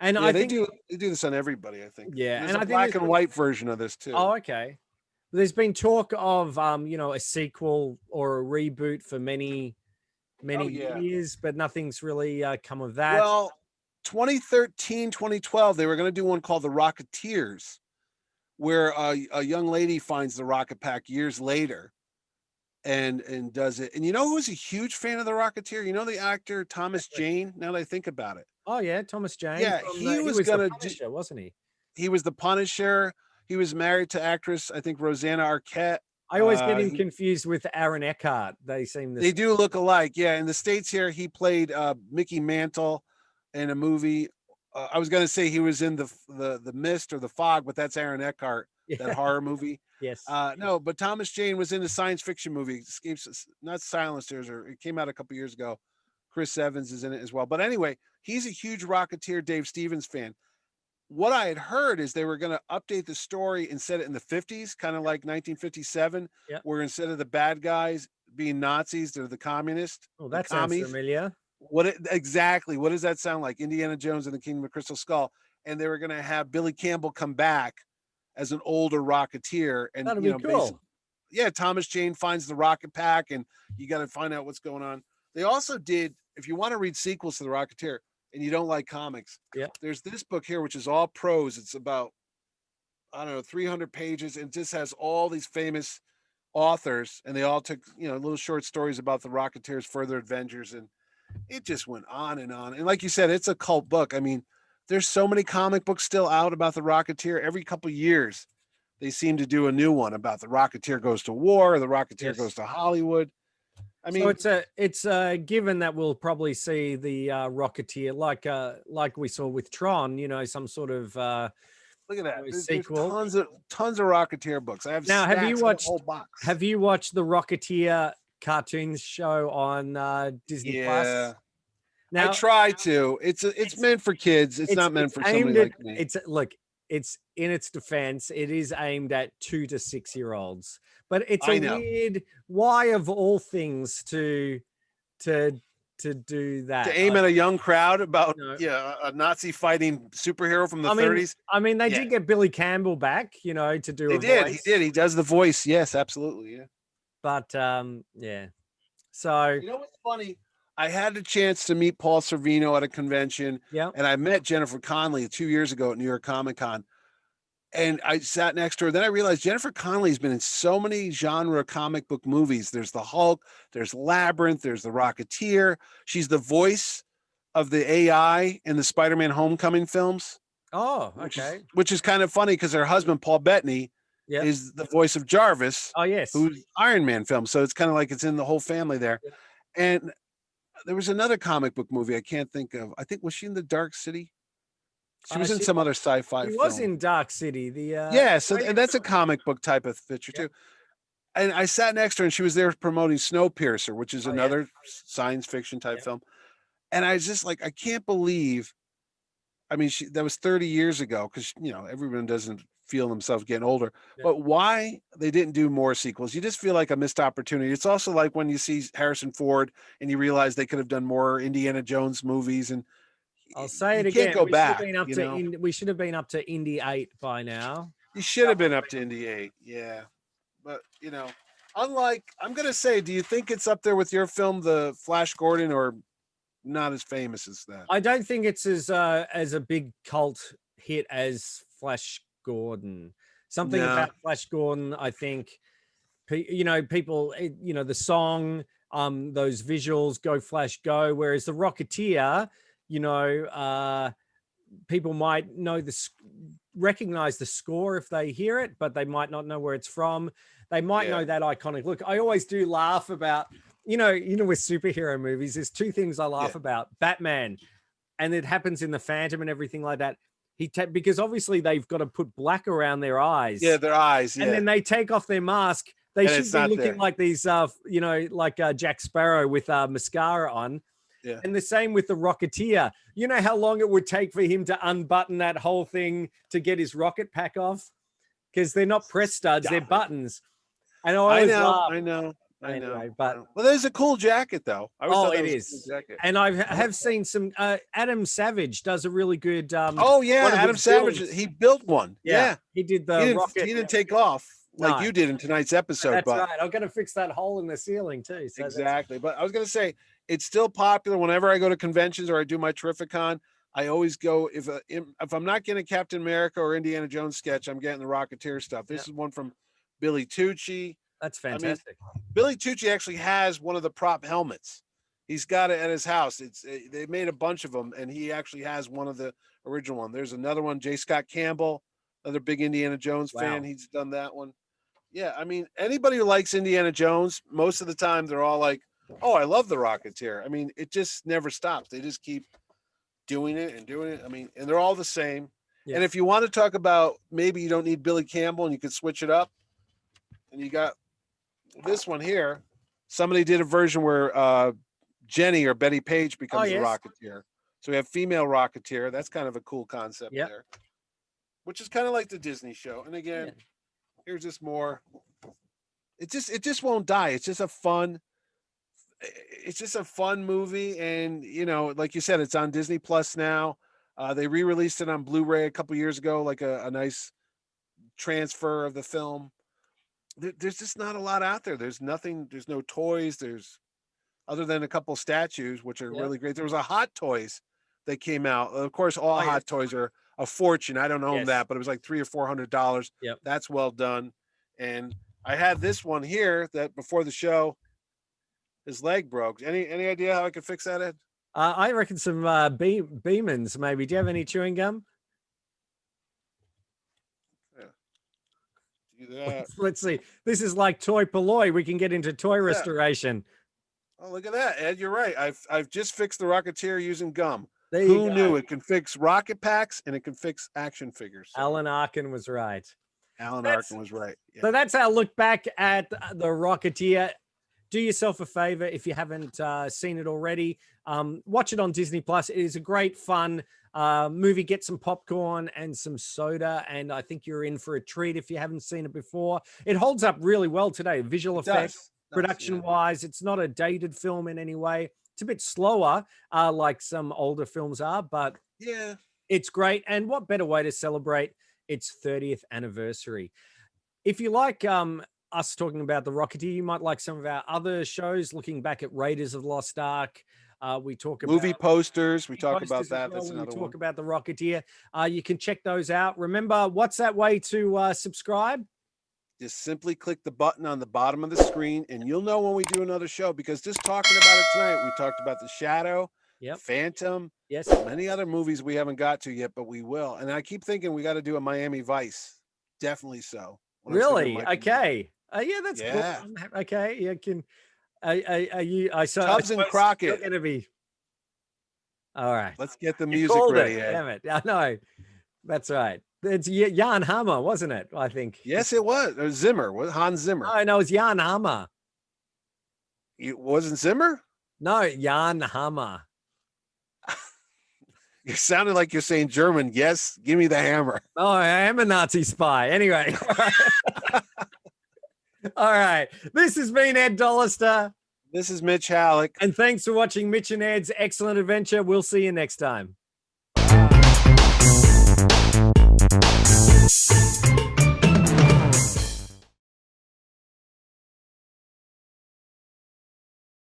And I think they do this on everybody, I think. Yeah. There's a black and white version of this too. Oh, okay. There's been talk of a sequel or a reboot for many many years, but nothing's really come of that. Well, 2013, 2012, they were going to do one called The Rocketeers, where a young lady finds the rocket pack years later and does it. And you know who was a huge fan of The Rocketeer? You know the actor Thomas Jane, now that I think about it. Oh yeah, Thomas Jane. Yeah, he was the gonna Punisher, wasn't he? He was the Punisher. He was married to actress, I think, Rosanna Arquette. I always get him confused with Aaron Eckhart. They do look alike. Yeah, in the States here, he played Mickey Mantle in a movie. I was going to say he was in the Mist or the Fog, but that's Aaron Eckhart, that horror movie. Yes. No, but Thomas Jane was in the science fiction movie, Escapes, not Silencers, or it came out a couple years ago. Chris Evans is in it as well. But anyway, he's a huge Rocketeer Dave Stevens fan. What I had heard is they were going to update the story and set it in the 50s, kind of like 1957, where instead of the bad guys being Nazis, they're the communists. Oh, that sounds familiar. Exactly. What does that sound like? Indiana Jones and the Kingdom of Crystal Skull. And they were going to have Billy Campbell come back as an older Rocketeer. And that'd be cool. Yeah, Thomas Jane finds the rocket pack, and you got to find out what's going on. They also did, if you want to read sequels to the Rocketeer, and you don't like comics, there's this book here, which is all prose. It's about, I don't know, 300 pages, and just has all these famous authors, and they all took, little short stories about the Rocketeer's further adventures, and it just went on and on. And like you said, it's a cult book. I mean, there's so many comic books still out about the Rocketeer. Every couple of years, they seem to do a new one about the Rocketeer goes to war, or the Rocketeer goes to Hollywood. I mean, so it's a given that we'll probably see the Rocketeer like we saw with Tron, some sort of look at that sequel. There's tons of Rocketeer books. I have now. Have you watched the whole box? Have you watched the Rocketeer cartoons show on Disney Plus? Now I try to. It's meant for kids. It's not meant for somebody like me. It's in its defense, it is aimed at 2 to 6 year olds, but it's a weird, why of all things to do that, to aim at a young crowd about a Nazi fighting superhero from the 30s. I mean, they did get Billy Campbell back, to do. They did. Voice. He did. He does the voice. Yes, absolutely. Yeah. But so what's funny? I had the chance to meet Paul Sorvino at a convention, and I met Jennifer Connelly 2 years ago at New York Comic Con, and I sat next to her. Then I realized Jennifer Connelly's been in so many genre comic book movies. There's the Hulk, there's Labyrinth, there's the Rocketeer. She's the voice of the AI in the Spider-Man Homecoming films. Oh, okay. Which is kind of funny because her husband, Paul Bettany, is the voice of Jarvis. Oh, yes. Who's Iron Man film. So it's kind of like it's in the whole family there. Yeah. And there was another comic book movie I can't think of. I think, was she in the Dark City? She was in some other sci-fi film. She was in Dark City. And that's a comic book type of picture too. And I sat next to her, and she was there promoting Snowpiercer, which is another science fiction type film. And I was just like, I can't believe. I mean, that was 30 years ago, because everyone doesn't feel themselves getting older. But why they didn't do more sequels? You just feel like a missed opportunity. It's also like when you see Harrison Ford and you realize they could have done more Indiana Jones movies. And I'll say it again. Can't go back. We should have been up to Indy 8 by now. You should have been up to Indy 8. Yeah. But, unlike, I'm going to say, do you think it's up there with your film, The Flash Gordon, or not as famous as that? I don't think it's as a big cult hit as Flash Gordon. Something about Flash Gordon, I think, people, the song, those visuals, Go Flash Go, whereas the Rocketeer, people might recognize the score if they hear it, but they might not know where it's from. They might know that iconic look. I always do laugh about, with superhero movies, there's two things I laugh about. Batman, and it happens in the Phantom and everything like that. Because obviously they've got to put black around their eyes. Yeah, their eyes. Yeah. And then they take off their mask. They should be looking like these, like Jack Sparrow with mascara on. Yeah. And the same with the Rocketeer. You know how long it would take for him to unbutton that whole thing to get his rocket pack off? Because they're not press studs, they're buttons. And I know. Anyway, but there's a cool jacket though. It is. Cool jacket. And I have seen some. Adam Savage does a really good. Adam Savage. He built one. Yeah, he did the rocket. He didn't take off like you did in tonight's episode. That's right. I'm going to fix that hole in the ceiling too. So exactly. But I was going to say, It's still popular. Whenever I go to conventions or I do my Terrificon, I always go, if I'm not getting a Captain America or Indiana Jones sketch, I'm getting the Rocketeer stuff. This is one from Billy Tucci. That's fantastic. I mean, Billy Tucci actually has one of the prop helmets. He's got it at his house. They made a bunch of them, and he actually has one of the original one. There's another one, J. Scott Campbell, another big Indiana Jones fan. He's done that one. Yeah, I mean, anybody who likes Indiana Jones, most of the time they're all like, oh, I love the Rocketeer. I mean, it just never stops. They just keep doing it and doing it. I mean, and they're all the same. Yeah. And if you want to talk about maybe you don't need Billy Campbell and you could switch it up, and you got this one here. Somebody did a version where Jenny or Betty Page becomes the Rocketeer. So we have female Rocketeer. That's kind of a cool concept there, which is kind of like the Disney show. And again, here's just more. It just won't die. It's just a fun movie. And, you know, like you said, it's on Disney Plus now. They re-released it on Blu-ray a couple years ago, like a nice transfer of the film. There's just not a lot out there. There's nothing. There's no toys. There's other than a couple statues, which are really great. There was a Hot Toys that came out. Of course, all Hot Toys are a fortune. I don't own that, but it was like $300 or $400. Yep. That's well done. And I had this one here that before the show, his leg broke. Any idea how I could fix that, Ed? I reckon some Beemans maybe. Do you have any chewing gum? Let's see. This is like toy polloi. We can get into toy restoration. Oh, look at that, Ed. You're right. I've just fixed the Rocketeer using gum. Who knew it can fix rocket packs and it can fix action figures? So. Alan Arkin was right. Yeah. So that's our look back at the Rocketeer. Do yourself a favor if you haven't seen it already. Watch it on Disney Plus. It is a great fun movie. Get some popcorn and some soda, and I think you're in for a treat if you haven't seen it before. It holds up really well today. Visual effects, production-wise, it's not a dated film in any way. It's a bit slower, like some older films are, but it's great. And what better way to celebrate its 30th anniversary? If you like us talking about the Rocketeer, you might like some of our other shows, looking back at Raiders of the Lost Ark. We talk about movie posters. We talk about that. That's another one. We talk about the Rocketeer. You can check those out. Remember, what's that way to subscribe? Just simply click the button on the bottom of the screen, and you'll know when we do another show. Because just talking about it tonight, we talked about The Shadow, Phantom, many other movies we haven't got to yet, but we will. And I keep thinking we got to do a Miami Vice. Definitely so. Really? Okay. Yeah, that's cool. Okay, you can. I saw Tubbs and Crockett. Gonna be. All right. Let's get the music ready. Damn it! I know. That's right. It's Jan Hammer, wasn't it? I think. Yes, it was. Or Zimmer. Was Hans Zimmer? Oh, no, it's Jan Hammer. It wasn't Zimmer? No, Jan Hammer. You sounded like you're saying German. Yes, give me the hammer. Oh, I am a Nazi spy. Anyway. All right. This has been Ed Dollister. This is Mitch Halleck. And thanks for watching Mitch and Ed's Excellent Adventure. We'll see you next time.